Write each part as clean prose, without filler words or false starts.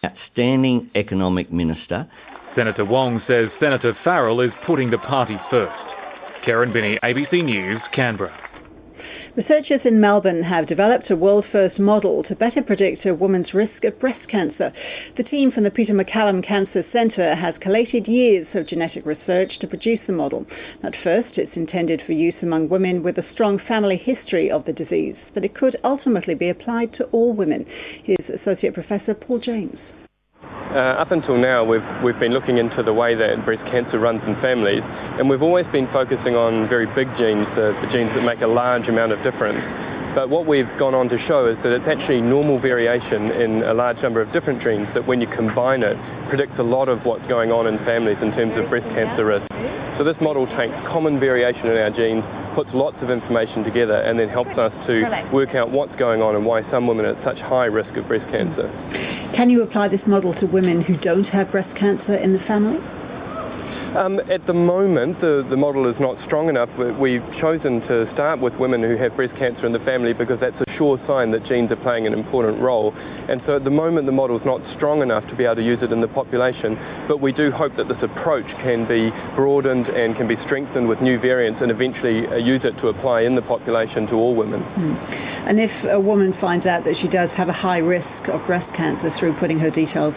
outstanding economic minister. Senator Wong says Senator Farrell is putting the party first. Karen Binney, ABC News, Canberra. Researchers in Melbourne have developed a world-first model to better predict a woman's risk of breast cancer. The team from the Peter MacCallum Cancer Centre has collated years of genetic research to produce the model. At first, it's intended for use among women with a strong family history of the disease, but it could ultimately be applied to all women. Here's Associate Professor Paul James. Up until now, we've been looking into the way that breast cancer runs in families, and we've always been focusing on very big genes, the genes that make a large amount of difference. But what we've gone on to show is that it's actually normal variation in a large number of different genes that, when you combine it, predicts a lot of what's going on in families in terms of breast cancer risk. So this model takes common variation in our genes, puts lots of information together, and then helps us to work out what's going on and why some women are at such high risk of breast cancer. Can you apply this model to women who don't have breast cancer in the family? At the moment, the model is not strong enough. We've chosen to start with women who have breast cancer in the family because that's a sure sign that genes are playing an important role. And so at the moment, the model is not strong enough to be able to use it in the population, but we do hope that this approach can be broadened and can be strengthened with new variants and eventually use it to apply in the population to all women. And if a woman finds out that she does have a high risk of breast cancer through putting her details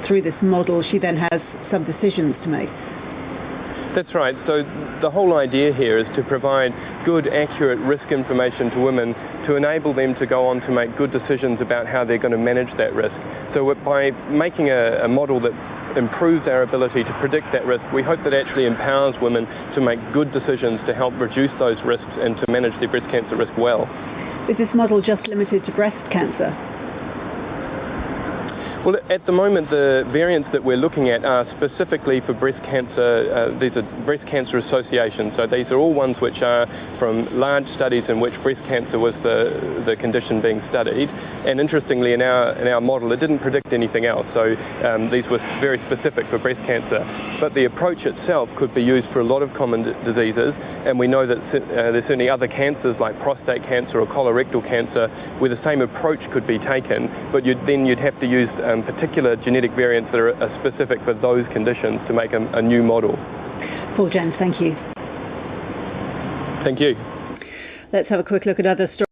through this model, she then has some decisions to make. That's right. So the whole idea here is to provide good, accurate risk information to women to enable them to go on to make good decisions about how they're going to manage that risk. So by making a model that improves our ability to predict that risk, we hope that actually empowers women to make good decisions to help reduce those risks and to manage their breast cancer risk well. Is this model just limited to breast cancer? Well, at the moment, the variants that we're looking at are specifically for breast cancer. These are breast cancer associations. So these are all ones which are from large studies in which breast cancer was the condition being studied. And interestingly, in our model, it didn't predict anything else. So these were very specific for breast cancer. But the approach itself could be used for a lot of common diseases. And we know that there's certainly other cancers like prostate cancer or colorectal cancer where the same approach could be taken, but you'd have to use particular genetic variants that are specific for those conditions to make a new model. Paul James, thank you. Thank you. Let's have a quick look at other stories.